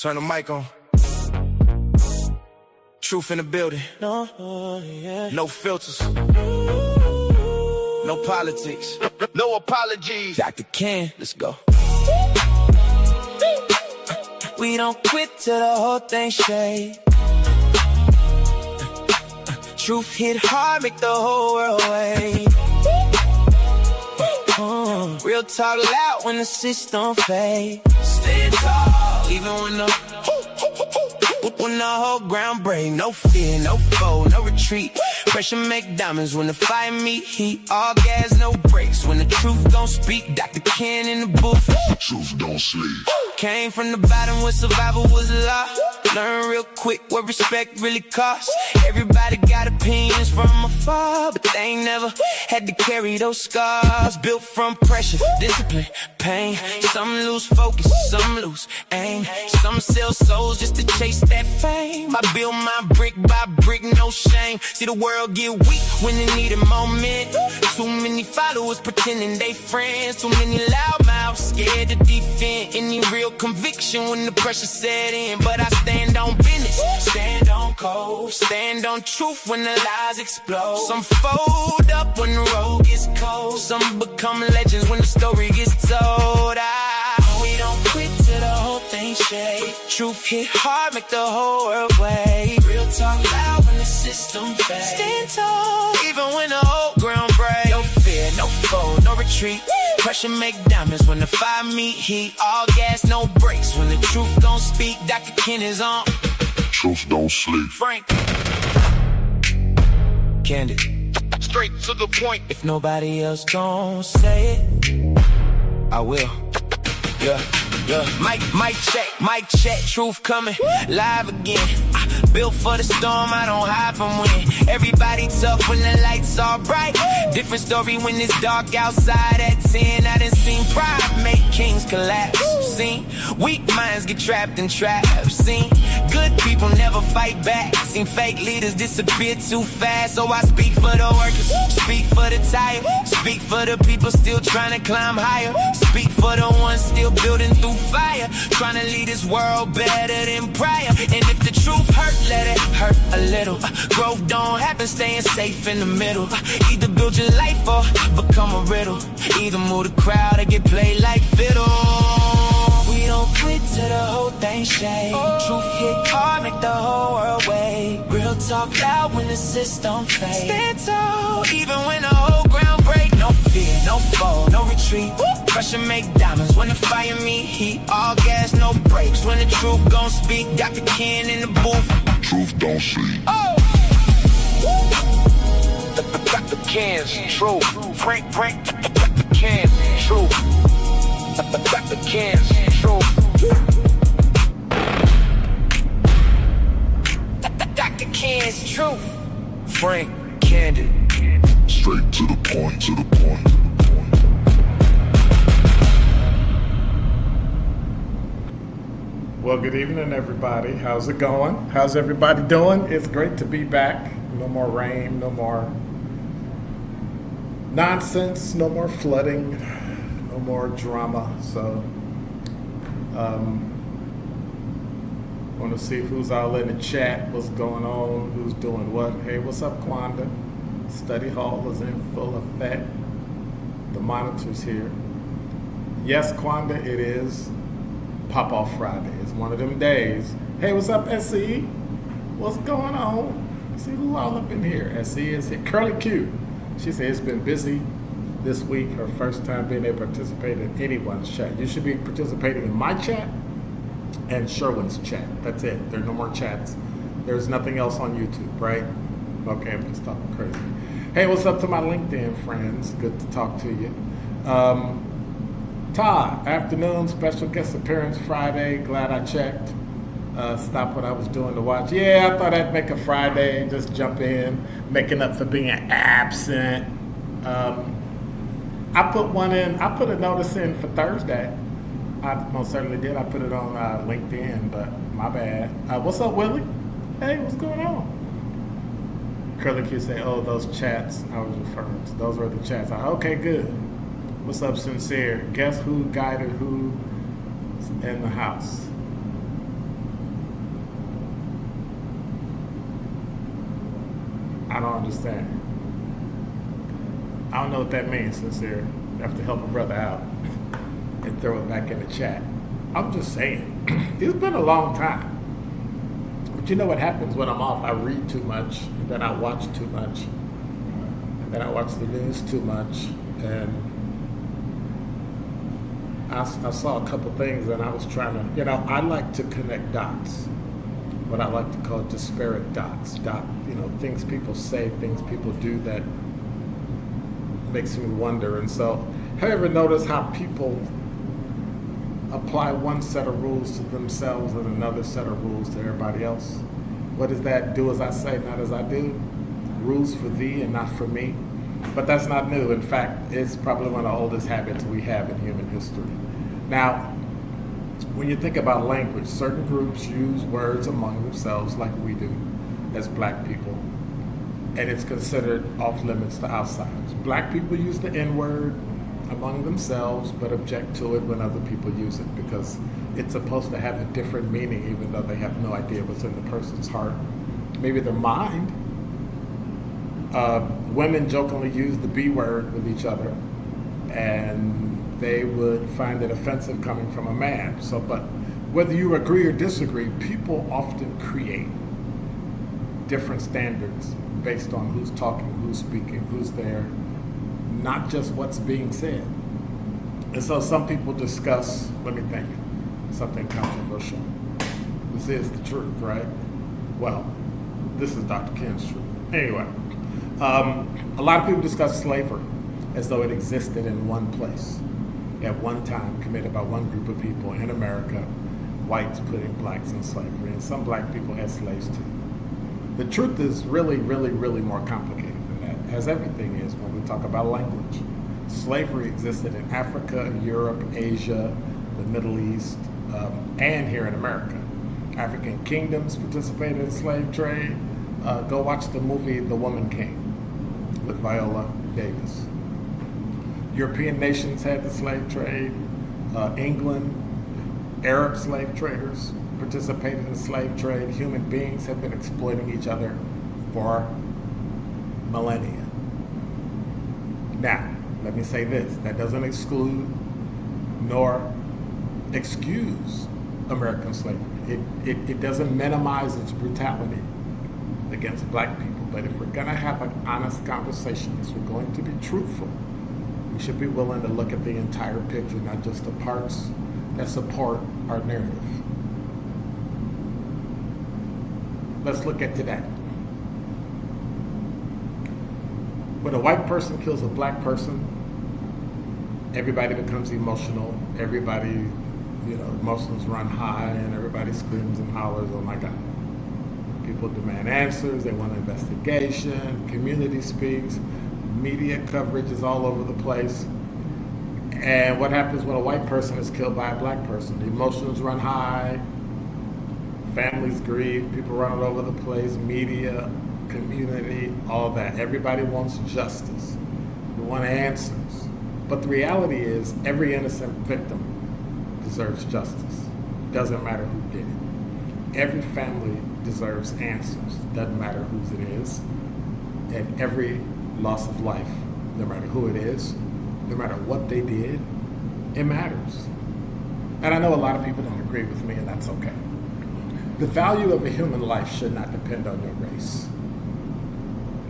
Turn the mic on. Truth in the building. No filters. No politics. No apologies. Dr. Ken, let's go. We don't quit till the whole thing shake. Truth hit hard, make the whole world wait. Real talk loud when the system fade. Stay tall, even when the whole ground break. No fear, no foe, no retreat. Pressure make diamonds when the fire meet heat. All gas, no brakes. When the truth don't speak, Dr. Ken in the booth. Truth don't sleep. Came from the bottom where survival was a law. Learn real quick what respect really costs. Everybody got opinions from afar, but they ain't never had to carry those scars. Built from pressure, discipline, pain. Some lose focus, some lose aim. Some sell souls just to chase that fame. I build my brick by brick, no shame. See the world get weak when they need a moment. Too many followers pretending they friends. Too many loudmouths scared to defend any real conviction when the pressure set in. But I stand on business, stand on code, stand on truth when the lies explode. Some fold up when the road gets cold. Some become legends when the story gets told. We don't quit till the whole thing shake. Truth hit hard, make the whole world wait. Real talk loud when the system fades. Stand tall, even when the whole ground breaks. No fear, no foe, no retreat. Pressure make diamonds when the fire meet heat. All gas, no brakes. When the truth don't speak, Dr. Ken is on. Truth don't sleep. Frank. Candid. Straight to the point. If nobody else gon' say it, I will. Yeah. Mic check, truth coming, live again. Built for the storm, I don't hide from when. Everybody tough when the lights are bright. Different story when it's dark outside at 10. I done seen pride make kings collapse. Seen weak minds get trapped in traps. Seen good people never fight back. Seen fake leaders disappear too fast. So I speak for the workers, speak for the tired, speak for the people still trying to climb higher. Speak for the ones still building through fire, trying to lead this world better than prior. And if the truth hurt, let it hurt a little. Growth don't happen staying safe in the middle. Either build your life or become a riddle. Either move the crowd or get played like fiddle. We don't quit till the whole thing shake. Truth hit hard, make the whole world wait. Real talk loud when the system fades. Stand tall, even when the whole ground break. No fear, no foe, no retreat. Pressure make diamonds when the fire meet heat. All gas, no brakes. When the truth gon' speak, Dr. Ken in the booth. Truth don't sleep. Oh! Dr. Ken's truth. Frank, Dr. Ken's truth. Dr. Ken's truth. Dr. Ken's truth. Frank, candid. Straight to the point, to the point. Well, good evening, everybody. How's it going? How's everybody doing? It's great to be back. No more rain, no more nonsense, no more flooding, no more drama. So, want to see who's all in the chat, what's going on, who's doing what. Hey, what's up, Quanda? Study hall is in full effect. The monitor's here. Yes, Quanda, it is Pop-Off Friday. It's one of them days. Hey, what's up, SE? What's going on? See who all up in here. SE is here. Curly Q. She said it's been busy this week. Her first time being able to participate in anyone's chat. You should be participating in my chat and Sherwin's chat. That's it. There are no more chats. There's nothing else on YouTube, right? Okay, I'm just talking crazy. Hey, what's up to my LinkedIn friends? Good to talk to you. Todd, afternoon, special guest appearance Friday. Glad I checked. Stop what I was doing to watch. Yeah, I thought I'd make a Friday, just jump in, making up for being absent. I put one in, I put a notice in for Thursday. I most certainly did. I put it on LinkedIn, but my bad. What's up, Willie? Hey, what's going on? Curly Q say, oh, those chats I was referring to. Those were the chats. Okay, good. What's up, Sincere? Guess who guided who in the house? I don't understand. I don't know what that means, sincere. You have to help a brother out and throw it back in the chat. I'm just saying, it's been a long time. But you know what happens when I'm off? I read too much, and then I watch too much, and then I watch the news too much, and I saw a couple things, and I was trying to, I like to connect dots, what I like to call disparate dots. Things people say, things people do that makes me wonder. And so, have you ever noticed how people apply one set of rules to themselves and another set of rules to everybody else? What does that do? As I say, not as I do. Rules for thee and not for me. But that's not new. In fact, it's probably one of the oldest habits we have in human history. Now, when you think about language, certain groups use words among themselves like we do as black people, and it's considered off limits to outsiders. Black people use the N-word among themselves, but object to it when other people use it because it's supposed to have a different meaning, even though they have no idea what's in the person's heart, maybe their mind. Women jokingly use the B word with each other, and they would find it offensive coming from a man. But whether you agree or disagree, people often create different standards based on who's talking, who's speaking, who's there, not just what's being said. And so some people discuss, let me think, something controversial. This is the truth, right? Well, this is Dr. Ken's truth. Anyway, a lot of people discuss slavery as though it existed in one place at one time, committed by one group of people in America, whites putting blacks in slavery, and some black people had slaves too. The truth is really, really, really more complicated than that, as everything is when we talk about language. Slavery existed in Africa, Europe, Asia, the Middle East, and here in America. African kingdoms participated in slave trade. Go watch the movie The Woman King with Viola Davis. European nations had the slave trade. England, Arab slave traders participated in slave trade. Human beings have been exploiting each other for millennia. Now, let me say this. That doesn't exclude nor excuse American slavery. It doesn't minimize its brutality against black people. But if we're going to have an honest conversation, if we're going to be truthful, we should be willing to look at the entire picture, not just the parts that support our narrative. Let's look at today. When a white person kills a black person, everybody becomes emotional. Everybody, emotions run high, and everybody screams and hollers, "Oh my God." People demand answers. They want an investigation. Community speaks. Media coverage is all over the place. And what happens when a white person is killed by a black person? The emotions run high. Families grieve. People run all over the place. Media, community, all that. Everybody wants justice. We want answers. But the reality is, every innocent victim deserves justice. Doesn't matter who did it. Every family deserves answers. Doesn't matter whose it is. And every loss of life, no matter who it is, no matter what they did, it matters. And I know a lot of people don't agree with me, and that's okay. The value of a human life should not depend on your race.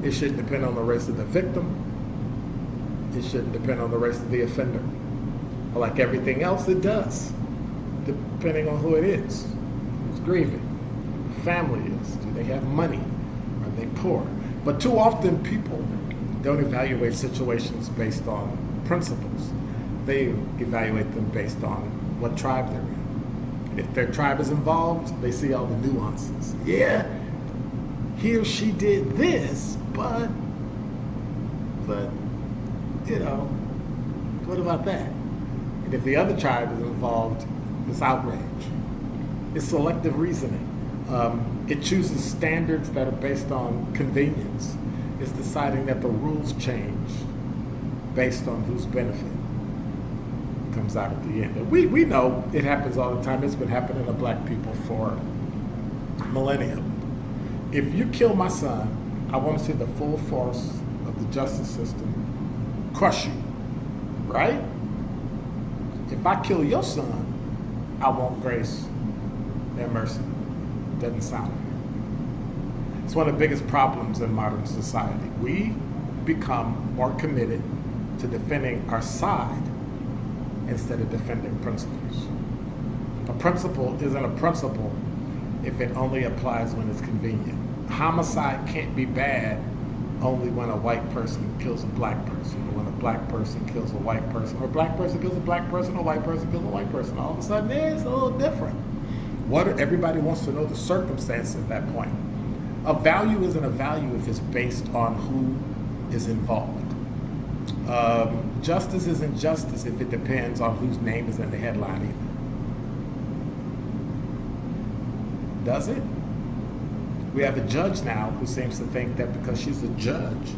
It shouldn't depend on the race of the victim. It shouldn't depend on the race of the offender. Like everything else, it does, depending on who it is, who's grieving, who the family is, do they have money, are they poor? But too often people don't evaluate situations based on principles. They evaluate them based on what tribe they're in. If their tribe is involved, they see all the nuances. Yeah, he or she did this, but what about that? And if the other tribe is involved, it's outrage. It's selective reasoning. It chooses standards that are based on convenience. It's deciding that the rules change based on whose benefit comes out at the end. And we know it happens all the time. It's been happening to black people for millennia. If you kill my son, I want to see the full force of the justice system crush you, right? If I kill your son, I want grace and mercy. Doesn't sound right. It's one of the biggest problems in modern society. We become more committed to defending our side instead of defending principles. A principle isn't a principle if it only applies when it's convenient. Homicide can't be bad only when a white person kills a black person, or when a black person kills a white person, or a black person kills a black person, or a white person kills a white person. All of a sudden, it's a little different. Everybody wants to know the circumstances at that point. A value isn't a value if it's based on who is involved. Justice isn't justice if it depends on whose name is in the headline either. Does it? We have a judge now who seems to think that because she's a judge,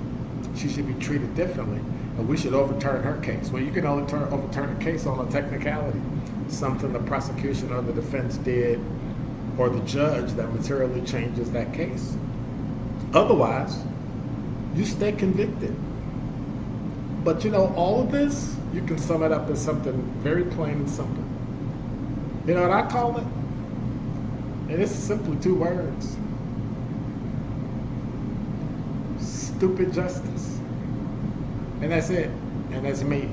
she should be treated differently, and we should overturn her case. Well, you can only overturn a case on a technicality, something the prosecution or the defense did, or the judge that materially changes that case. Otherwise, you stay convicted. But all of this, you can sum it up as something very plain and simple. You know what I call it? And it's simply 2 words. Stupid justice. And that's it. And that's me.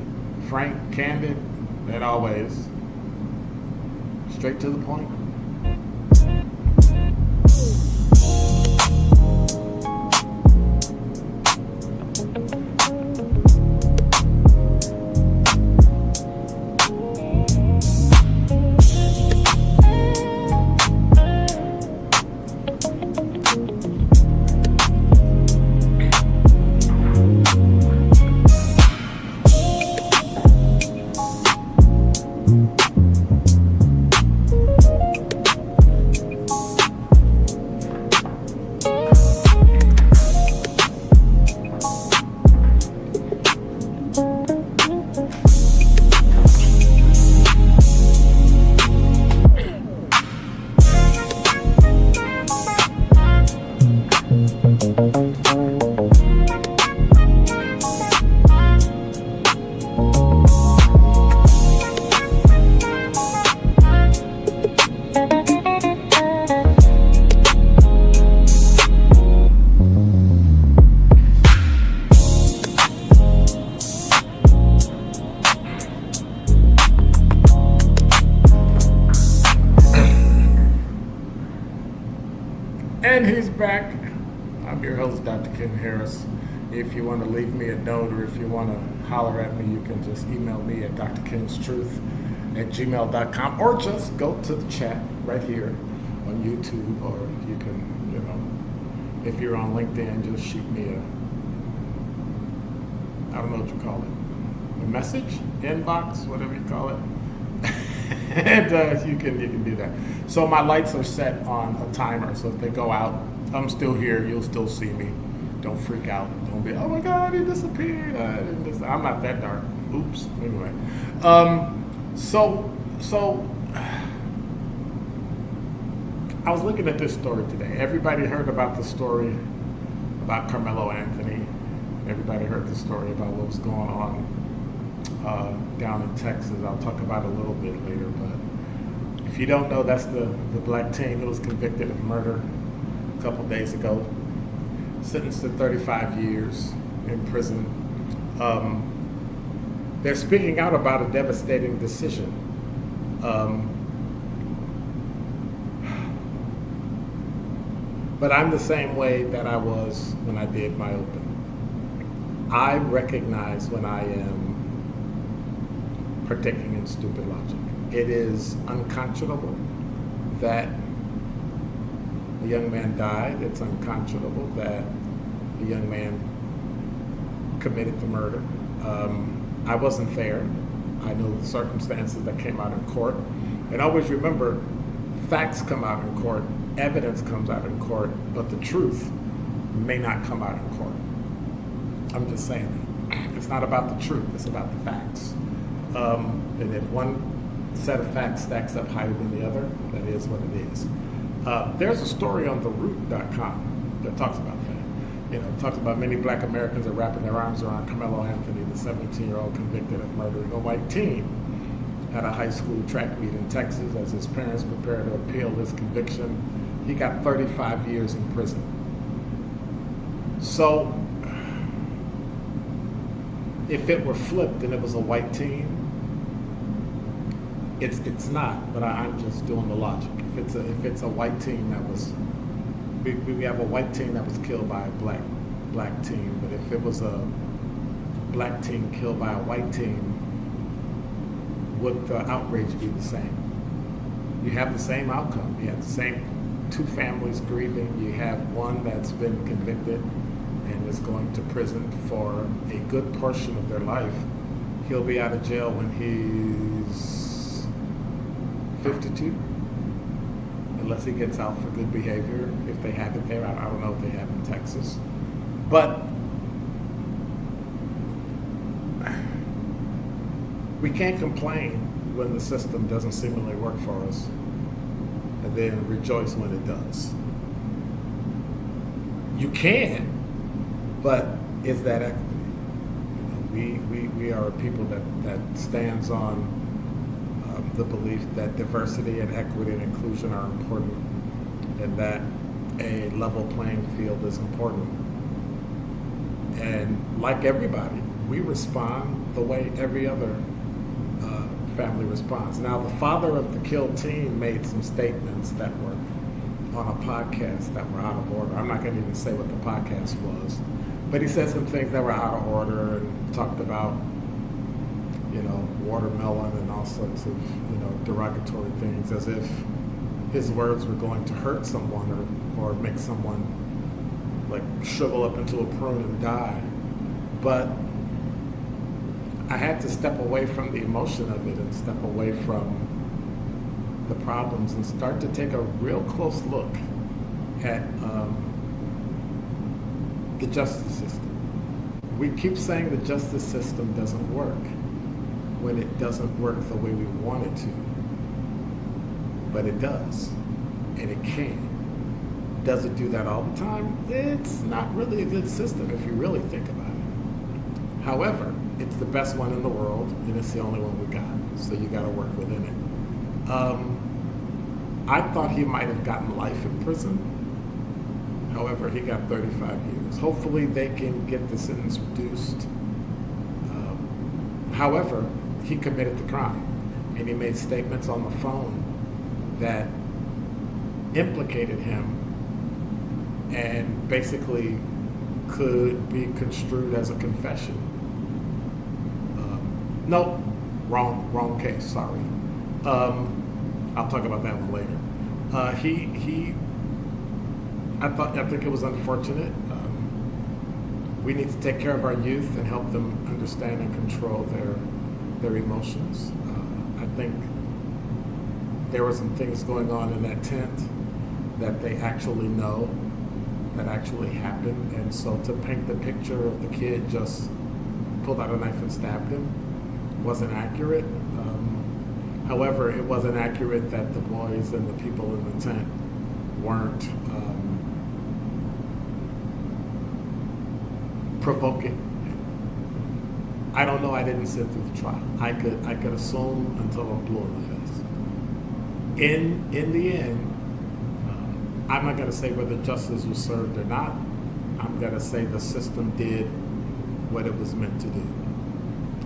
Frank, candid, and always straight to the point. And he's back. I'm your host, Dr. Ken Harris. If you want to leave me a note or if you want to holler at me, you can just email me at drkenstruth@gmail.com, or just go to the chat right here on YouTube, or you can, if you're on LinkedIn, just shoot me I don't know what you call it, a message, inbox, whatever you call it. And you can do that. So my lights are set on a timer, so if they go out, I'm still here, you'll still see me. Don't freak out. Don't be, oh my God, he disappeared. I'm not that dark. Oops. Anyway. So I was looking at this story today. Everybody heard about the story about Carmelo Anthony. Everybody heard the story about what was going on down in Texas. I'll talk about it a little bit later, but if you don't know, that's the black teen who was convicted of murder a couple days ago, sentenced to 35 years in prison. They're speaking out about a devastating decision. But I'm the same way that I was when I did my open. I recognize when I am partaking in stupid logic. It is unconscionable that a young man died. It's unconscionable that a young man committed the murder. I wasn't there. I know the circumstances that came out in court. And always remember, facts come out in court, evidence comes out in court, but the truth may not come out in court. I'm just saying that. It's not about the truth, it's about the facts. And if one set of facts stacks up higher than the other, that is what it is. There's a story on TheRoot.com that talks about that. talks about many black Americans are wrapping their arms around Carmelo Anthony, the 17-year-old convicted of murdering a white teen at a high school track meet in Texas. As his parents prepare to appeal this conviction, he got 35 years in prison. So, if it were flipped and it was a white teen, it's not. But I'm just doing the logic. If it's a white teen that was, we have a white teen that was killed by a black teen. But if it was a black teen killed by a white teen, would the outrage be the same? You have the same outcome. You have the same two families grieving. You have one that's been convicted and is going to prison for a good portion of their life. He'll be out of jail when he's 52, unless he gets out for good behavior, if they have it there. I don't know if they have in Texas. But we can't complain when the system doesn't seemingly work for us, and then rejoice when it does. You can, but is that equity? We are a people that stands on the belief that diversity and equity and inclusion are important, and that a level playing field is important. And like everybody, we respond the way every other family responds. Now, the father of the killed teen made some statements that were on a podcast that were out of order. I'm not going to even say what the podcast was, but he said some things that were out of order and talked about, watermelon and all sorts of, derogatory things, as if his words were going to hurt someone or make someone like shrivel up into a prune and die. But I had to step away from the emotion of it and step away from the problems and start to take a real close look at the justice system. We keep saying the justice system doesn't work when it doesn't work the way we want it to. But it does, and it can. Does it do that all the time? It's not really a good system if you really think about it. However, it's the best one in the world, and it's the only one we got, so you got to work within it. I thought he might have gotten life in prison. However, he got 35 years. Hopefully they can get the sentence reduced. However, he committed the crime, and he made statements on the phone that implicated him and basically could be construed as a confession. No, wrong case, sorry. I'll talk about that one later. I think it was unfortunate. We need to take care of our youth and help them understand and control their emotions. I think there were some things going on in that tent that they actually know that actually happened, and so to paint the picture of the kid just pulled out a knife and stabbed him wasn't accurate. However, it wasn't accurate that the boys and the people in the tent weren't provoking. I don't know. I didn't sit through the trial. I could assume until I'm blue in the face. In the end, I'm not going to say whether justice was served or not. I'm going to say the system did what it was meant to do.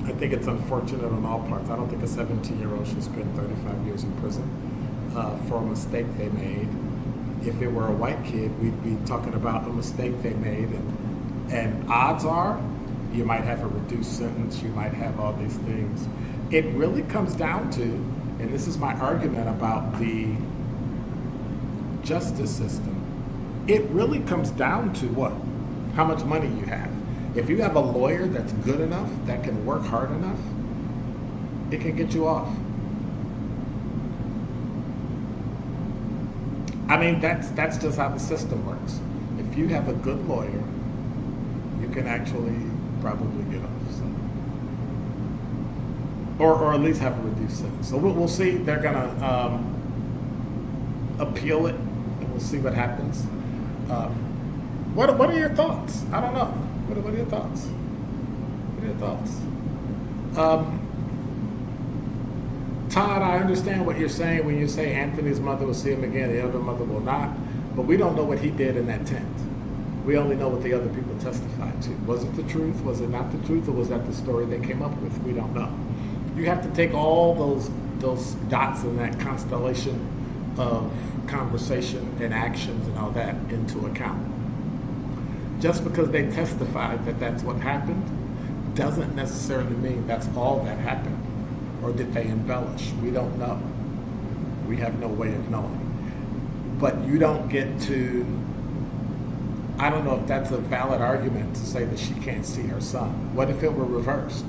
I think it's unfortunate on all parts. I don't think a 17-year-old should spend 35 years in prison for a mistake they made. If it were a white kid, we'd be talking about a mistake they made, and odds are you might have a reduced sentence, you might have all these things. It really comes down to, and this is my argument about the justice system, it really comes down to what? How much money you have. If you have a lawyer that's good enough, that can work hard enough, it can get you off. I mean, that's just how the system works. If you have a good lawyer, you can actually probably get off. So. Or at least have a reduced sentence. So we'll see. They're gonna appeal it, and we'll see what happens. What are your thoughts? I don't know. What are your thoughts? What are your thoughts? Todd, I understand what you're saying when you say Anthony's mother will see him again, the other mother will not, but we don't know what he did in that tent. We only know what the other people testified to. Was it the truth? Was it not the truth? Or was that the story they came up with? We don't know. You have to take all those dots in that constellation of conversation and actions and all that into account. Just because they testified that that's what happened doesn't necessarily mean that's all that happened. Or did they embellish? We don't know. We have no way of knowing. But you don't get to, I don't know if that's a valid argument to say that she can't see her son. What if it were reversed?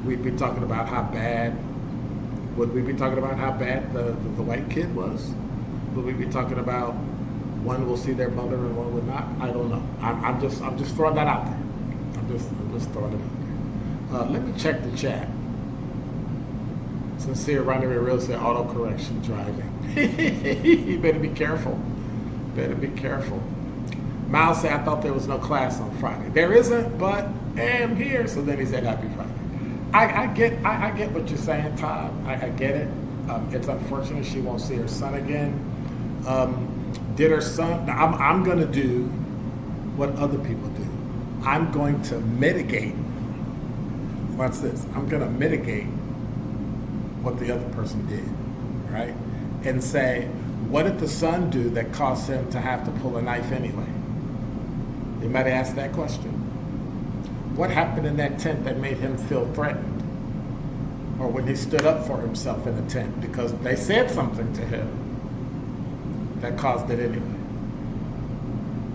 We'd be talking about how bad, would we be talking about how bad the white kid was? Would we be talking about one will see their mother and one would not? I don't know. I'm just throwing that out there. I'm just throwing it out there. Let me check the chat. Sincere Running Real said auto correction driving. You better be careful. Better be careful. Miles said, I thought there was no class on Friday. There isn't, but I'm here. So then he said, Happy Friday. I get what you're saying, Todd. I get it. It's unfortunate she won't see her son again. Did her son? Now I'm going to do what other people do. I'm going to mitigate. Watch this. I'm going to mitigate what the other person did, right? And say, what did the son do that caused him to have to pull a knife anyway? You might ask that question. What happened in that tent that made him feel threatened? Or when he stood up for himself in the tent because they said something to him that caused it anyway.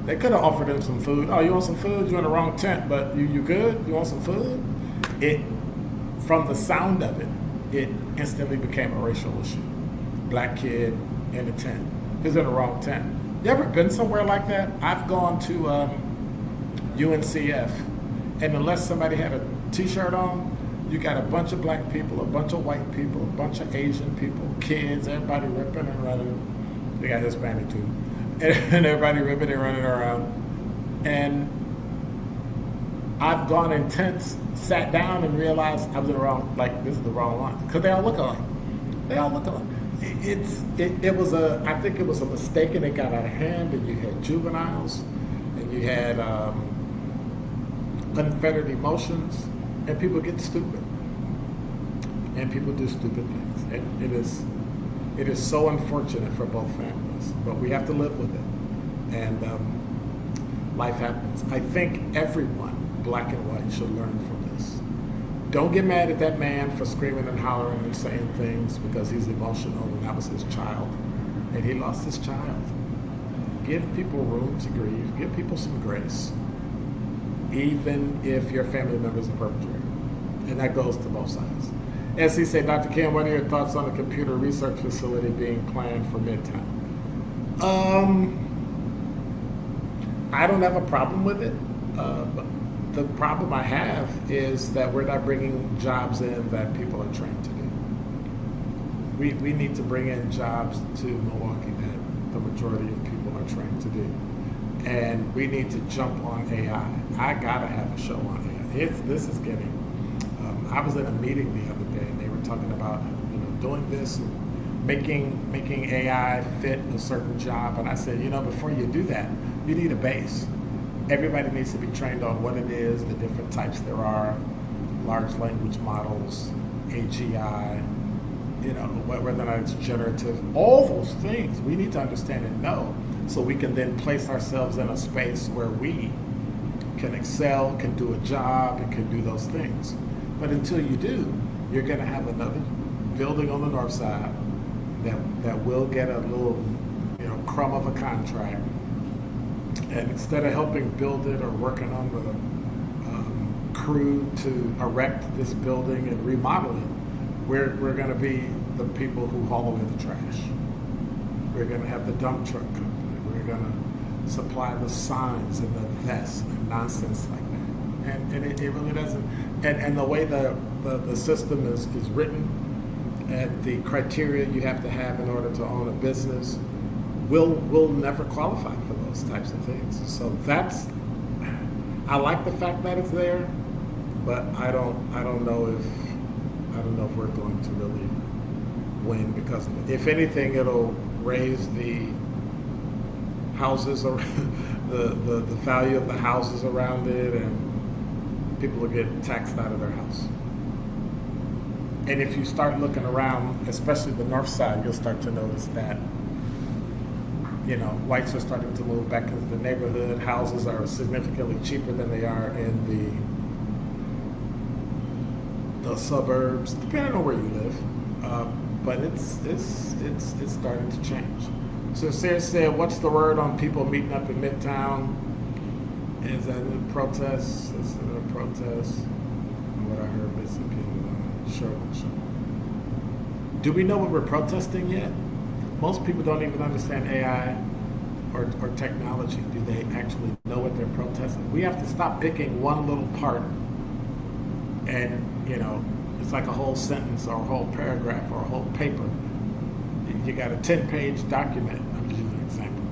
They could have offered him some food. Oh, you want some food? You're in the wrong tent, but you good? You want some food? From the sound of it, it instantly became a racial issue. Black kid in a tent. He's in the wrong tent. You ever been somewhere like that? I've gone to UNCF, and unless somebody had a t-shirt on, you got a bunch of black people, a bunch of white people, a bunch of Asian people, kids, everybody ripping and running. They got Hispanic too. And everybody ripping and running around. And I've gone in tents, sat down and realized I was in the wrong, like this is the wrong one. Because they all look alike. They all look alike. I think it was a mistake and it got out of hand, and you had juveniles and you had unfettered emotions, and people get stupid. And people do stupid things. And it is so unfortunate for both families, but we have to live with it. And life happens. I think everyone, black and white, should learn from this. Don't get mad at that man for screaming and hollering and saying things because he's emotional and that was his child. And he lost his child. Give people room to grieve. Give people some grace. Even if your family member is a perpetrator. And that goes to both sides. As he said, Dr. Ken, what are your thoughts on the computer research facility being planned for Midtown? I don't have a problem with it. But the problem I have is that we're not bringing jobs in that people are trained to do. We need to bring in jobs to Milwaukee that the majority of people are trained to do. And we need to jump on AI. I gotta have a show on AI. This is getting, I was in a meeting the other day and they were talking about, doing this and making AI fit a certain job. And I said, before you do that, you need a base. Everybody needs to be trained on what it is, the different types there are, large language models, AGI, whether or not it's generative, all those things we need to understand and know so we can then place ourselves in a space where we can excel, can do a job, and can do those things. But until you do, you're going to have another building on the north side that will get a little crumb of a contract. And instead of helping build it or working on the crew to erect this building and remodel it, we're going to be the people who haul away the trash. We're going to have the dump truck company. We're going to supply the signs and the vests and nonsense like that. And it really doesn't. And the way the system is written and the criteria you have to have in order to own a business will never qualify for those. those types of things. So I like the fact that it's there, but I don't know if we're going to really win because of it. If anything, it'll raise the houses or the value of the houses around it, and people will get taxed out of their house. And if you start looking around, especially the north side, you'll start to notice that, whites are starting to move back into the neighborhood. Houses are significantly cheaper than they are in the suburbs, depending on where you live. But it's starting to change. So Sarah said, what's the word on people meeting up in Midtown? Is that a protest? Is it a protest? What I heard missing people. Sure. Do we know what we're protesting yet? Most people don't even understand AI or technology. Do they actually know what they're protesting? We have to stop picking one little part and, it's like a whole sentence or a whole paragraph or a whole paper. You got a 10-page document. I'm just using an example.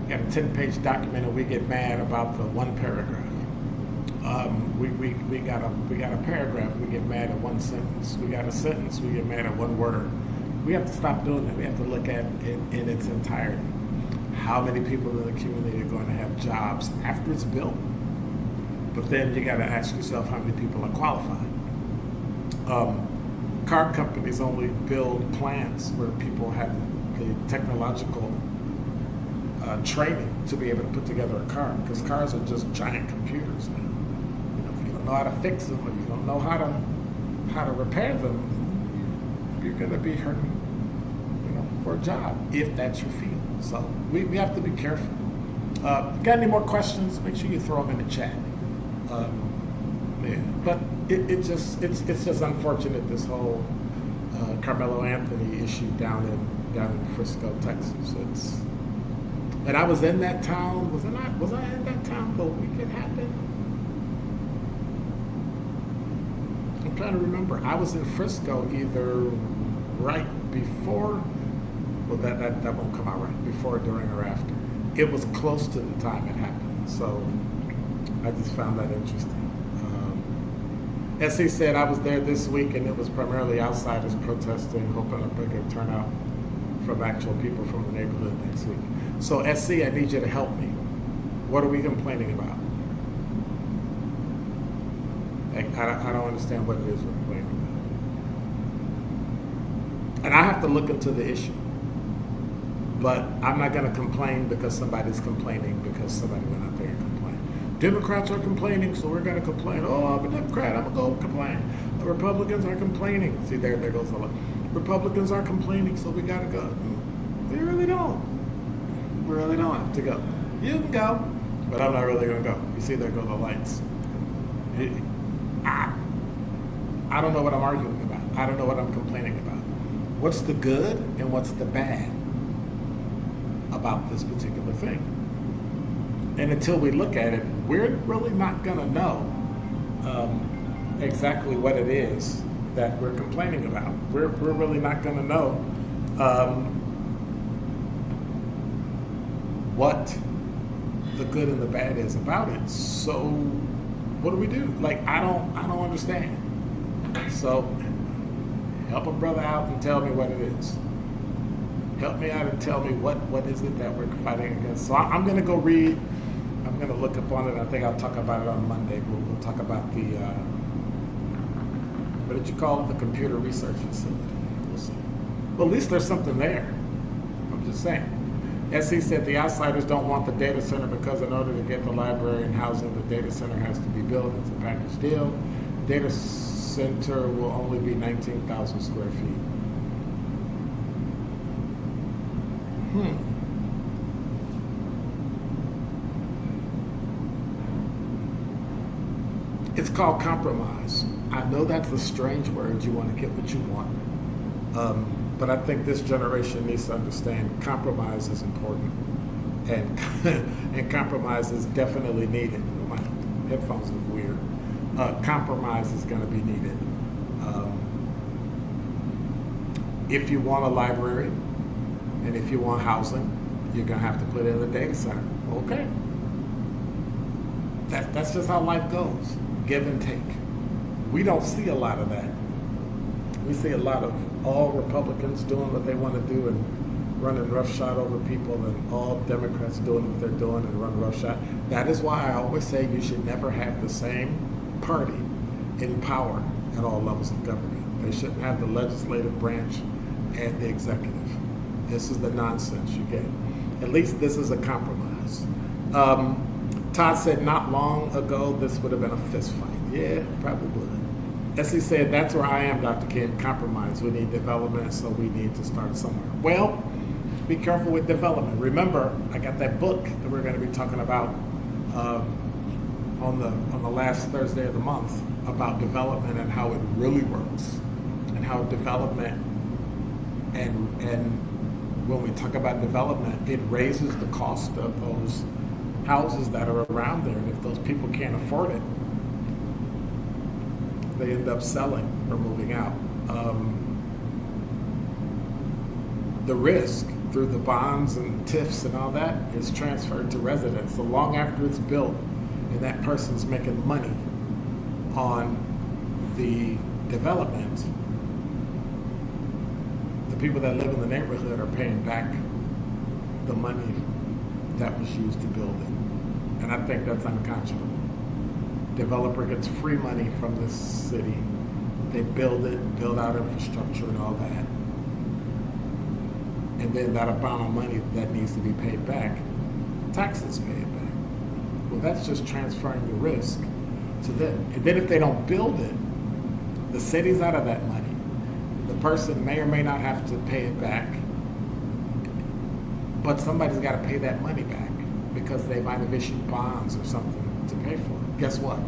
You got a 10-page document and we get mad about the one paragraph. We got a paragraph, we get mad at one sentence. We got a sentence, we get mad at one word. We have to stop doing that. We have to look at it in its entirety. How many people in the community are going to have jobs after it's built? But then you got to ask yourself how many people are qualified. Car companies only build plants where people have the technological training to be able to put together a car, because cars are just giant computers now. If you don't know how to fix them or you don't know how to repair them, you're going to be hurting, for a job if that's your field. So we have to be careful. Got any more questions? Make sure you throw them in the chat. But it's just unfortunate, this whole Carmelo Anthony issue down in Frisco, Texas. And I was in that town. Was I in that town the week it happened? I'm trying to remember. I was in Frisco either right before. Well, that won't come out right. Before, during, or after. It was close to the time it happened. So I just found that interesting. SC said, I was there this week and it was primarily outsiders protesting, hoping a bigger turnout from actual people from the neighborhood next week. So SC, I need you to help me. What are we complaining about? I don't understand what it is we're complaining about. And I have to look into the issue. But I'm not going to complain because somebody's complaining because somebody went out there and complained. Democrats are complaining, so we're going to complain. Oh, I'm a Democrat, I'm going to go complain. The Republicans are complaining. See, there goes the line. Republicans are complaining, so we got to go. We really don't. We really don't have to go. You can go, but I'm not really going to go. You see, there go the lights. I don't know what I'm arguing about. I don't know what I'm complaining about. What's the good and what's the bad about this particular thing? And until we look at it, we're really not going to know exactly what it is that we're complaining about. We're really not going to know what the good and the bad is about it. So what do we do? I don't understand. So help a brother out and tell me what it is. Help me out and tell me what is it that we're fighting against. So I'm going to go read. I'm going to look up on it. I think I'll talk about it on Monday. We'll talk about the, what did you call it? The computer research facility. We'll see. Well, at least there's something there. I'm just saying. SC said the outsiders don't want the data center because in order to get the library and housing, the data center has to be built. It's a package deal. Data center will only be 19,000 square feet. It's called compromise. I know that's a strange word. You want to get what you want. But I think this generation needs to understand compromise is important. And compromise is definitely needed. My headphones look weird. Compromise is going to be needed. If you want a library and if you want housing, you're going to have to put in a data center. Okay. That's just how life goes. Give and take. We don't see a lot of that. We see a lot of all Republicans doing what they want to do and running roughshod over people, and all Democrats doing what they're doing and running roughshod. That is why I always say you should never have the same party in power at all levels of government. They shouldn't have the legislative branch and the executive. This is the nonsense you get. At least this is a compromise. Todd said not long ago this would have been a fist fight. Yeah, probably would. Essie said, that's where I am, Dr. King, compromise. We need development, so we need to start somewhere. Well, be careful with development. Remember, I got that book that we're going to be talking about on the last Thursday of the month about development and how it really works, and how development and when we talk about development, it raises the cost of those houses that are around there, and if those people can't afford it, they end up selling or moving out. The risk through the bonds and TIFs and all that is transferred to residents. So long after it's built and that person's making money on the development, the people that live in the neighborhood are paying back the money that was used to build it. And I think that's unconscionable. Developer gets free money from this city. They build it, build out infrastructure and all that. And then that amount of money that needs to be paid back, taxes paid back. Well, that's just transferring the risk to them. And then if they don't build it, the city's out of that money. The person may or may not have to pay it back, but somebody's got to pay that money back because they might have issued bonds or something to pay for it. Guess what?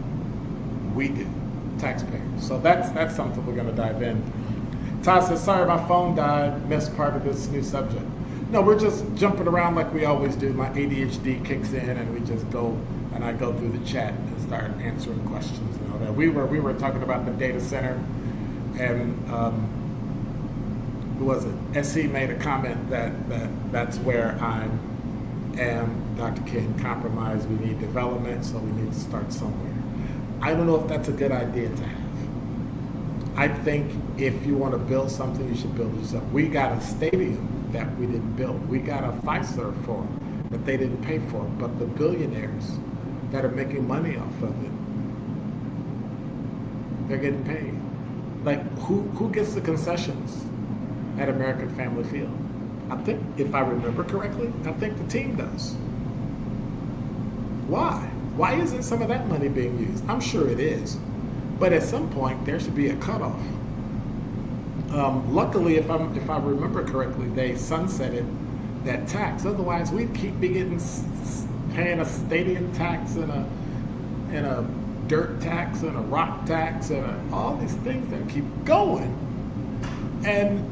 We do, taxpayers. So that's something we're going to dive in. Todd says, sorry, my phone died, missed part of this new subject. No, we're just jumping around like we always do. My ADHD kicks in and we just go, and I go through the chat and start answering questions and all that. We were talking about the data center, and who was it? SC made a comment that's where I am, Dr. King, compromise. We need development, so we need to start somewhere. I don't know if that's a good idea to have. I think if you want to build something, you should build it yourself. We got a stadium that we didn't build. We got a Pfizer forum that they didn't pay for. But the billionaires that are making money off of it, they're getting paid. Like, who gets the concessions at American Family Field? I think, if I remember correctly, I think the team does. Why? Why isn't some of that money being used? I'm sure it is. But at some point, there should be a cutoff. Luckily, if I remember correctly, they sunsetted that tax. Otherwise, we'd keep paying a stadium tax and a dirt tax and a rock tax and all these things that keep going, and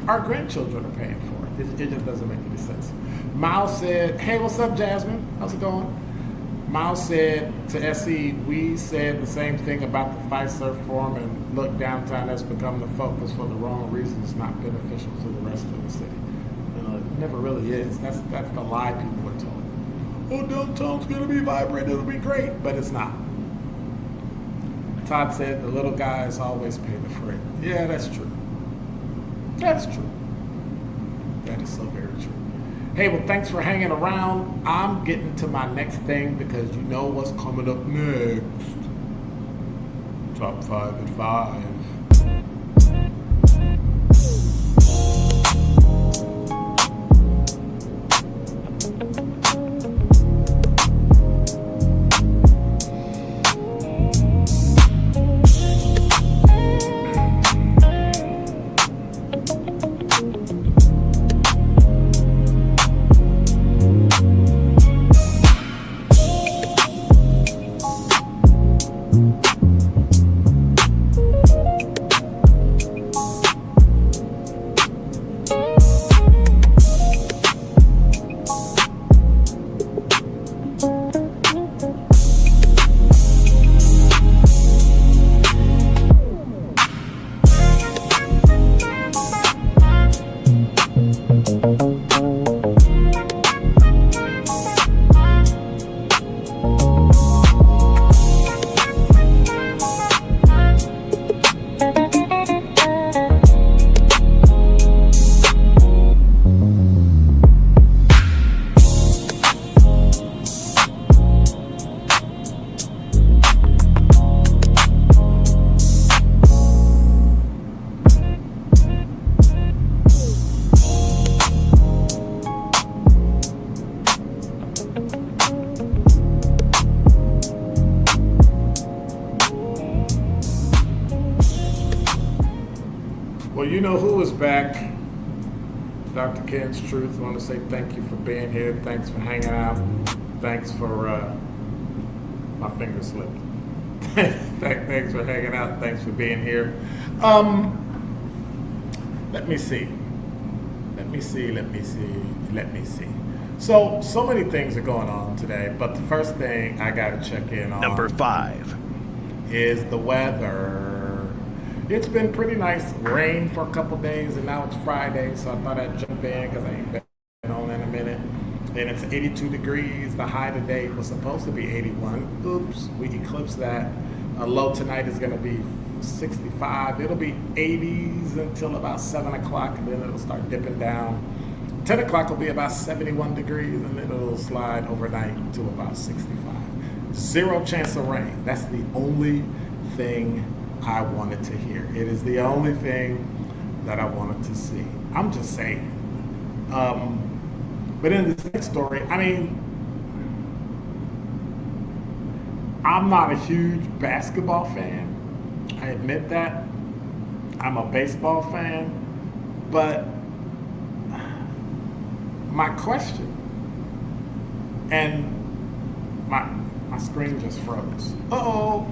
our grandchildren are paying for it. It just doesn't make any sense. Miles said, "Hey, what's up, Jasmine? How's it going?" Miles said to SE, we said the same thing about the Pfizer forum, and look, downtown has become the focus for the wrong reasons, not beneficial to the rest of the city. It never really is. That's the lie people are told. Oh, downtown's going to be vibrant, it'll be great, but it's not. Todd said the little guys always pay the freight. Yeah, that's true. That's true. That is so very true. Hey, well, thanks for hanging around. I'm getting to my next thing because you know what's coming up next. Top 5 at 5. you know who is back. Dr. Ken's Truth. I want to say thank you for being here. Thanks for hanging out. Thanks for, my finger slipped. Thanks for hanging out. Thanks for being here. Let me see. So many things are going on today, but the first thing I got to check in on. Number 5. Is the weather. It's been pretty nice. Rain for a couple days, and now it's Friday, so I thought I'd jump in because I ain't been on in a minute. And it's 82 degrees. The high today was supposed to be 81. Oops, we eclipsed that. Low tonight is going to be 65. It'll be 80s until about 7 o'clock, and then it'll start dipping down. 10 o'clock will be about 71 degrees, and then it'll slide overnight to about 65. Zero chance of rain. That's the only thing I wanted to hear. It is the only thing that I wanted to see. I'm just saying. But in this next story, I mean, I'm not a huge basketball fan. I admit that. I'm a baseball fan. But my question, and my screen just froze. Uh-oh.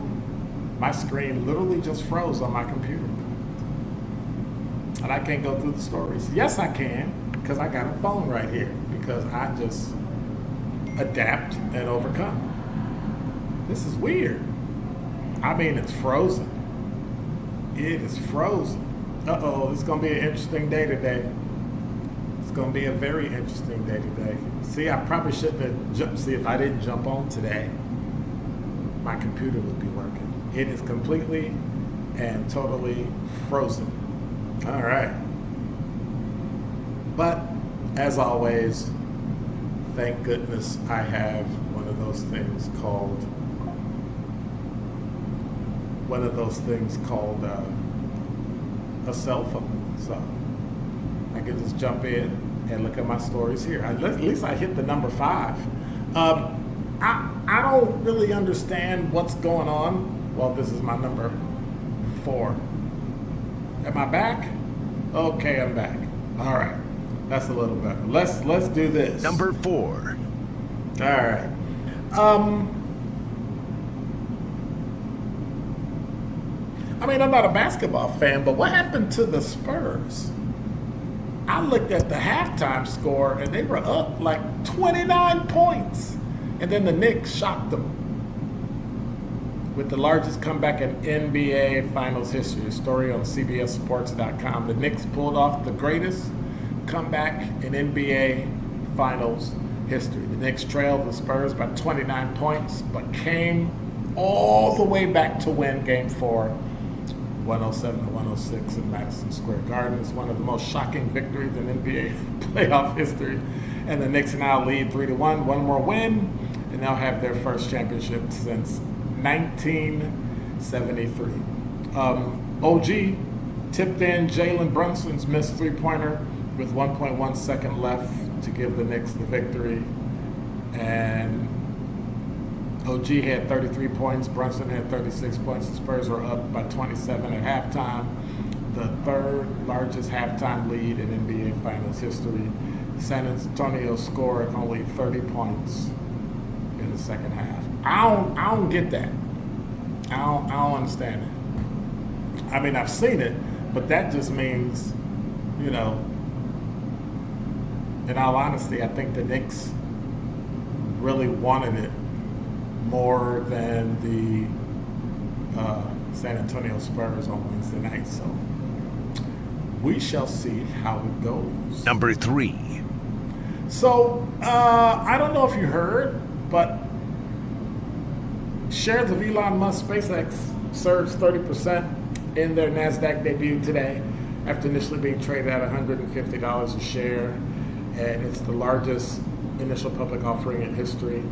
My screen literally just froze on my computer. And I can't go through the stories. Yes, I can, because I got a phone right here. Because I just adapt and overcome. This is weird. I mean, it's frozen. It is frozen. Uh-oh, it's going to be an interesting day today. It's going to be a very interesting day today. See, I probably shouldn't have jumped. See, if I didn't jump on today, my computer would be working. It is completely and totally frozen. All right. But, as always, thank goodness I have one of those things called a cell phone. So I can just jump in and look at my stories here. At least I hit the number 5. I don't really understand what's going on. Well, this is my number 4. Am I back? Okay, I'm back. All right. That's a little better. Let's do this. Number 4. All right. I mean, I'm not a basketball fan, but what happened to the Spurs? I looked at the halftime score, and they were up like 29 points. And then the Knicks shocked them with the largest comeback in NBA Finals history. A story on CBSSports.com. The Knicks pulled off the greatest comeback in NBA Finals history. The Knicks trailed the Spurs by 29 points, but came all the way back to win Game 4, 107-106 in Madison Square Garden. It's one of the most shocking victories in NBA playoff history. And the Knicks now lead 3-1, one more win, and now have their first championship since 1973. OG tipped in Jalen Brunson's missed three-pointer with 1.1 second left to give the Knicks the victory. And OG had 33 points, Brunson had 36 points. The Spurs were up by 27 at halftime, the third largest halftime lead in NBA Finals history. San Antonio scored only 30 points in the second half. I don't get that. I don't understand it. I mean, I've seen it, but that just means, you know, in all honesty, I think the Knicks really wanted it more than the San Antonio Spurs on Wednesday night. So we shall see how it goes. Number 3. So I don't know if you heard, but shares of Elon Musk SpaceX surged 30% in their NASDAQ debut today after initially being traded at $150 a share. And it's the largest initial public offering in history.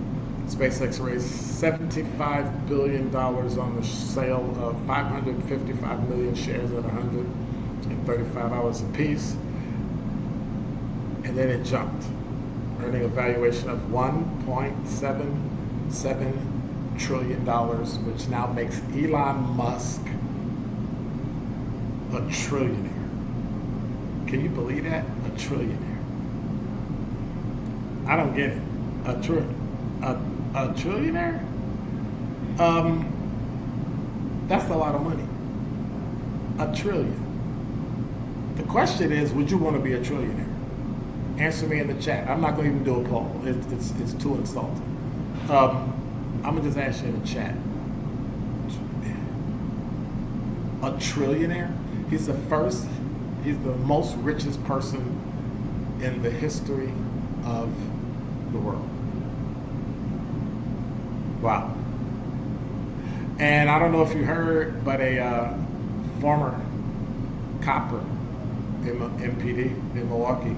SpaceX raised $75 billion on the sale of 555 million shares at 135 hours apiece. And then it jumped, earning a valuation of $1.77 trillion, which now makes Elon Musk a trillionaire. Can you believe that? A trillionaire. I don't get it. A trillionaire? That's a lot of money. A trillion. The question is, would you want to be a trillionaire? Answer me in the chat. I'm not going to even do a poll. It's too insulting. I'm going to just ask you in the chat. A trillionaire? He's the most richest person in the history of the world. Wow. And I don't know if you heard, but a former copper in MPD in Milwaukee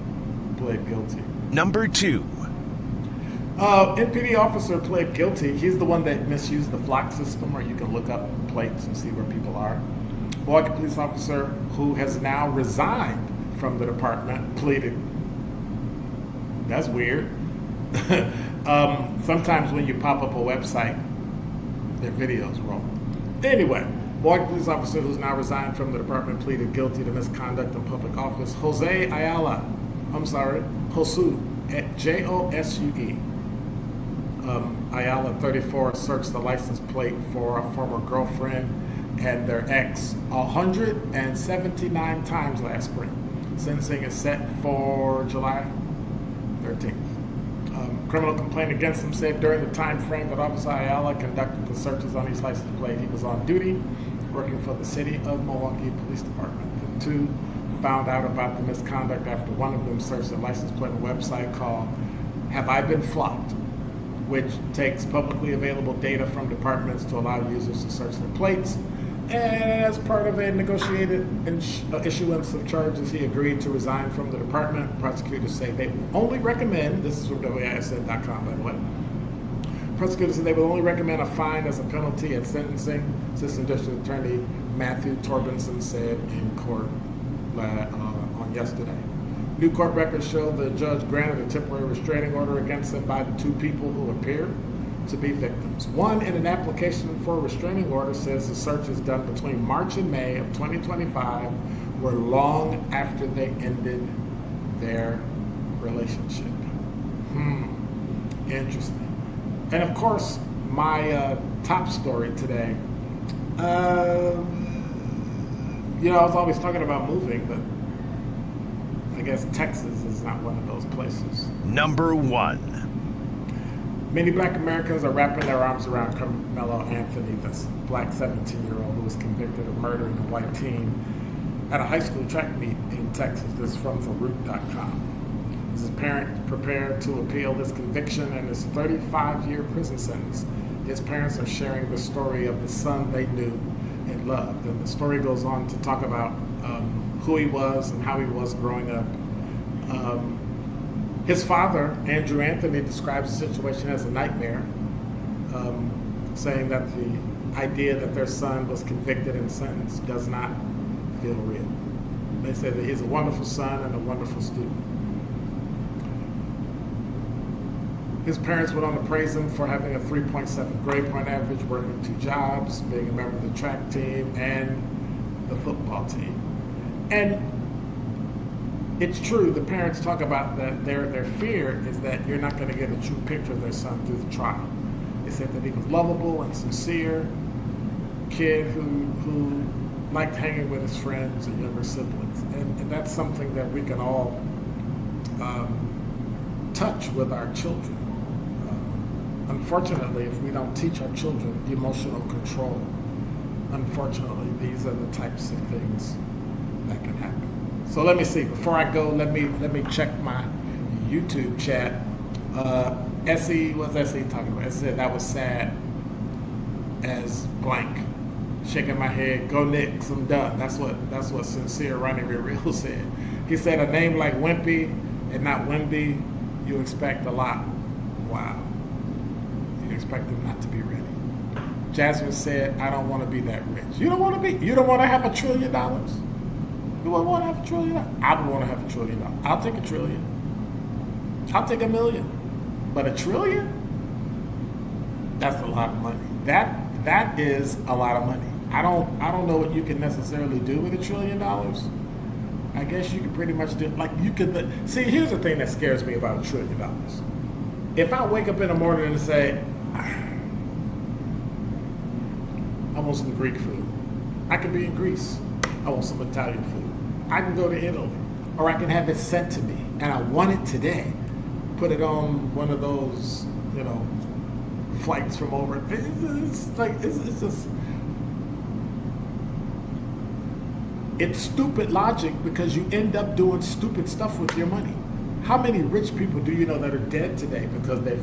pled guilty. Number 2. NPD officer pled guilty. He's the one that misused the flock system where you can look up plates and see where people are. Milwaukee police officer who has now resigned from the department pleaded. That's weird. Sometimes when you pop up a website, their videos roll. Anyway, Milwaukee police officer who's now resigned from the department pleaded guilty to misconduct in public office. Josue, Josue. Ayala, 34, searched the license plate for a former girlfriend and their ex 179 times last spring. Sentencing is set for July 13th. Criminal complaint against him said during the time frame that Officer Ayala conducted the searches on his license plate, he was on duty working for the City of Milwaukee Police Department. The two found out about the misconduct after one of them searched the license plate on a website called Have I Been Flocked, which takes publicly available data from departments to allow users to search their plates. And as part of a negotiated issuance of charges, he agreed to resign from the department. Prosecutors say they will only recommend, this is from WISN.com, by the way. Prosecutors say they will only recommend a fine as a penalty at sentencing. Assistant District Attorney Matthew Torbenson said in court on yesterday. New court records show the judge granted a temporary restraining order against him by the two people who appear to be victims. One, in an application for a restraining order, says the searches done between March and May of 2025 were long after they ended their relationship. Interesting. And of course, my top story today, I was always talking about moving, but I guess Texas is not one of those places. Number 1. Many black Americans are wrapping their arms around Carmelo Anthony, this black 17-year-old who was convicted of murdering a white teen at a high school track meet in Texas. This is from TheRoot.com. His parents prepared to appeal this conviction and his 35-year prison sentence. His parents are sharing the story of the son they knew and loved. And the story goes on to talk about who he was and how he was growing up. His father, Andrew Anthony, describes the situation as a nightmare, saying that the idea that their son was convicted and sentenced does not feel real. They say that he's a wonderful son and a wonderful student. His parents went on to praise him for having a 3.7 grade point average, working 2 jobs, being a member of the track team and the football team. And it's true, the parents talk about that their fear is that you're not going to get a true picture of their son through the trial. They said that he was lovable and sincere kid who liked hanging with his friends and younger siblings. And that's something that we can all touch with our children. Unfortunately, if we don't teach our children emotional control, unfortunately, these are the types of things that can happen. So let me see. Before I go, let me check my YouTube chat. Essie, what's Essie talking about? Essie said that was sad as blank. Shaking my head. Go Knicks. I'm done. That's what sincere Ronnie Real said. He said a name like Wimpy and not Wimby, you expect a lot. Wow. You expect them not to be ready. Jasmine said, I don't want to be that rich. You don't want to have $1 trillion? You wouldn't want to have $1 trillion? I would want to have $1 trillion. I'll take $1 trillion. I'll take $1 million. But $1 trillion? That's a lot of money. That is a lot of money. I don't know what you can necessarily do with $1 trillion. I guess you could pretty much do, like you could, see, here's the thing that scares me about $1 trillion. If I wake up in the morning and say, I want some Greek food, I could be in Greece. I want some Italian food. I can go to Italy, or I can have it sent to me, and I want it today. Put it on one of those, flights from over. It's just, it's stupid logic because you end up doing stupid stuff with your money. How many rich people do you know that are dead today because they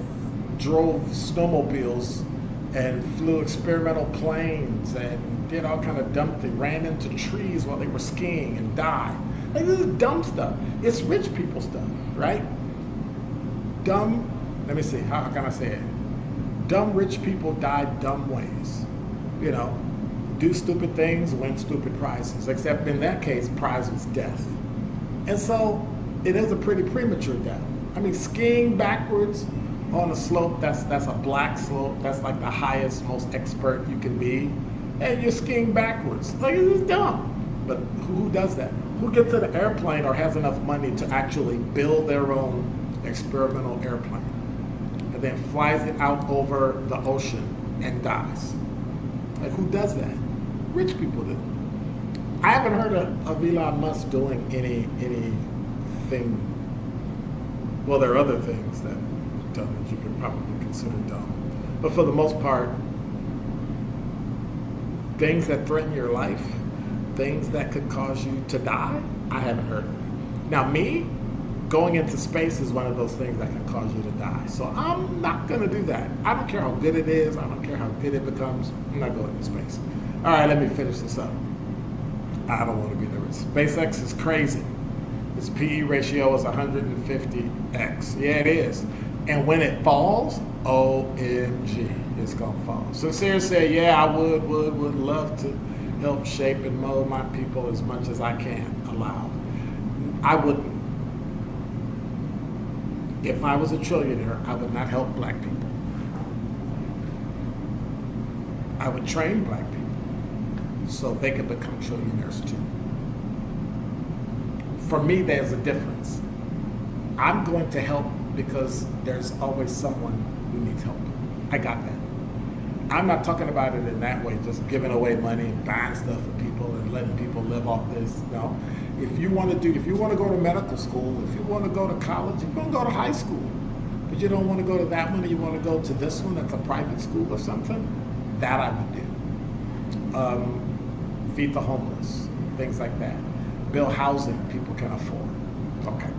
drove snowmobiles and flew experimental planes and did all kind of dumb things, ran into trees while they were skiing and died? Like, this is dumb stuff. It's rich people stuff, right? Dumb, let me see, how can I say it? Dumb rich people die dumb ways. Do stupid things, win stupid prizes. Except in that case, prize was death. And so it is a pretty premature death. I mean, skiing backwards on a slope, that's a black slope. That's like the highest, most expert you can be. And you're skiing backwards. Like, it's dumb. But who does that? Who gets in an airplane or has enough money to actually build their own experimental airplane and then flies it out over the ocean and dies? Like, who does that? Rich people do. I haven't heard of Elon Musk doing anything. Well, there are other things that you could probably consider dumb. But for the most part, things that threaten your life, things that could cause you to die, I haven't heard of it. Now, me, going into space is one of those things that can cause you to die. So I'm not going to do that. I don't care how good it is. I don't care how good it becomes. I'm not going into space. All right, let me finish this up. I don't want to be there. SpaceX is crazy. Its PE ratio is 150x. Yeah, it is. And when it falls, OMG, it's going to fall. Sincere said, yeah, I would love to help shape and mold my people as much as I can allow. I wouldn't. If I was a trillionaire, I would not help black people. I would train black people so they could become trillionaires too. For me, there's a difference. I'm going to help because there's always someone who needs help. I got that. I'm not talking about it in that way, just giving away money and buying stuff for people and letting people live off this. No. If you want to go to medical school, if you want to go to college, if you want to go to high school, but you don't want to go to that one, and you want to go to this one that's a private school or something, that I would do. Feed the homeless, things like that. Build housing people can afford. Okay.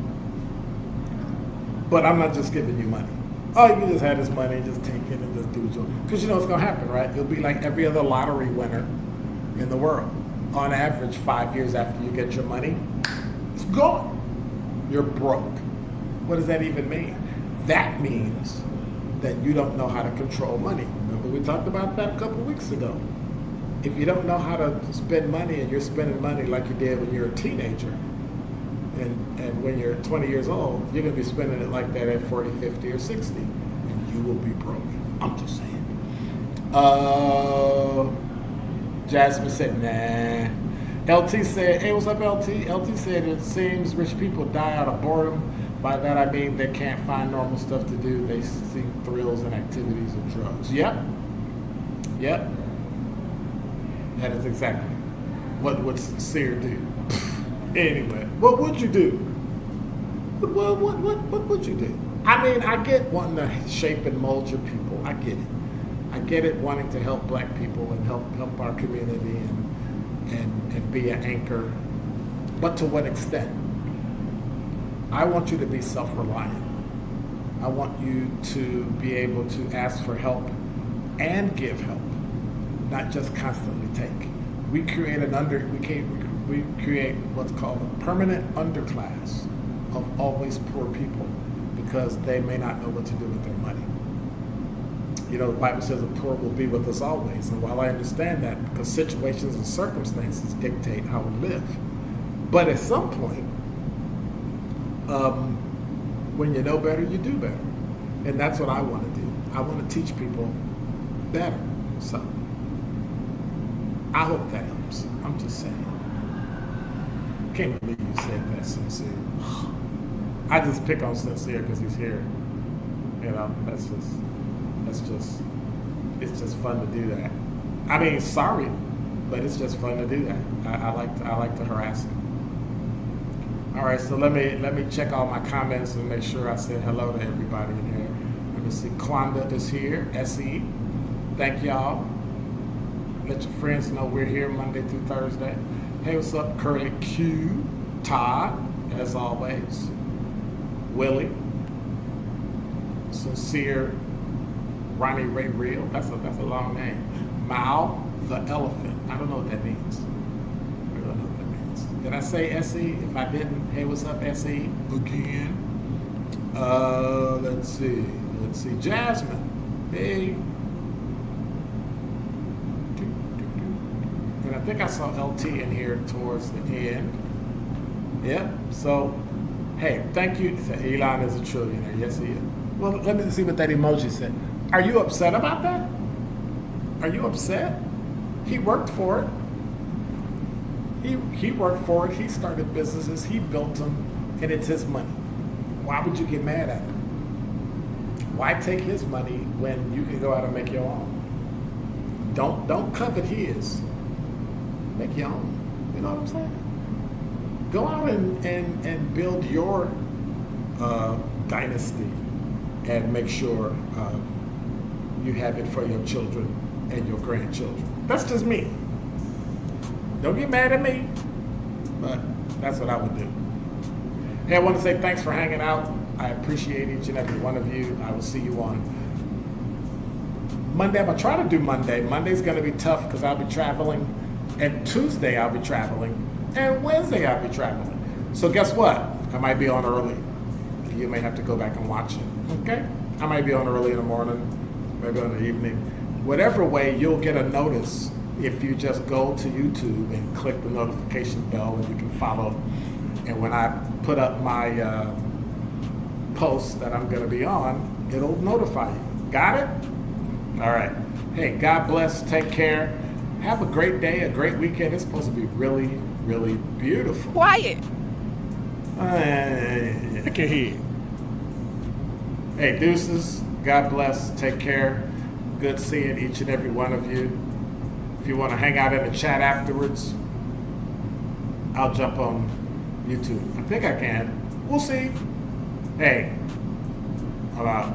But I'm not just giving you money. Oh, you can just have this money, just take it and just do what you want. Because you know what's going to happen, right? You'll be like every other lottery winner in the world. On average, 5 years after you get your money, it's gone. You're broke. What does that even mean? That means that you don't know how to control money. Remember we talked about that a couple of weeks ago. If you don't know how to spend money and you're spending money like you did when you're a teenager, and when you're 20 years old, you're going to be spending it like that at 40, 50, or 60, and you will be broke. I'm just saying. Jasmine said, nah. LT said, hey, what's up, LT? LT said, it seems rich people die out of boredom. By that I mean they can't find normal stuff to do. They seek thrills and activities and drugs. Yep. That is exactly what would Sincere do. Anyway, what would you do? What would you do? I mean, I get wanting to shape and mold your people. I get it. I get it, wanting to help black people and help our community and be an anchor. But to what extent? I want you to be self-reliant. I want you to be able to ask for help and give help, not just constantly take. We create what's called a permanent underclass of always poor people because they may not know what to do with their money. You know, the Bible says the poor will be with us always. And while I understand that, because situations and circumstances dictate how we live. But at some point, when you know better, you do better. And that's what I want to do. I want to teach people better. So I hope that helps. I'm just saying. Can't believe you said that, Sincere. I just pick on Sincere because he's here. You know, it's just fun to do that. I mean, sorry, but it's just fun to do that. I like to harass him. All right, so let me check all my comments and make sure I said hello to everybody in here. Let me see. Kwanda is here. SE. Thank y'all. Let your friends know we're here Monday through Thursday. Hey, what's up, Curly Q? Todd, as always. Willie. Sincere. Ronnie Ray Real. That's a long name. Mao the Elephant. I don't know what that means. I don't know what that means. Did I say SE? If I didn't, hey, what's up, SE? Again. Let's see. Jasmine. Hey. And I think I saw LT in here towards the end. Yep. So, hey, thank you. Elon is a trillionaire. Yes, he is. Well, let me see what that emoji said. Are you upset about that? Are you upset? He worked for it. He worked for it. He started businesses. He built them, and it's his money. Why would you get mad at him? Why take his money when you can go out and make your own? Don't covet his. Make your own. You know what I'm saying? Go out and build your dynasty and make sure you have it for your children and your grandchildren. That's just me. Don't get mad at me, but that's what I would do. Hey, I want to say thanks for hanging out. I appreciate each and every one of you. I will see you on Monday. I'm going to try to do Monday. Monday's going to be tough because I'll be traveling. And Tuesday I'll be traveling. And Wednesday I'll be traveling. So guess what? I might be on early. You may have to go back and watch it. Okay? I might be on early in the morning, maybe on the evening. Whatever way, you'll get a notice if you just go to YouTube and click the notification bell, and you can follow. And when I put up my post that I'm going to be on, it'll notify you. Got it? All right. Hey, God bless. Take care. Have a great day, a great weekend. It's supposed to be really, really beautiful. Quiet. Look at here. Hey, deuces. God bless. Take care. Good seeing each and every one of you. If you want to hang out in the chat afterwards, I'll jump on YouTube. I think I can. We'll see. Hey, I'm out.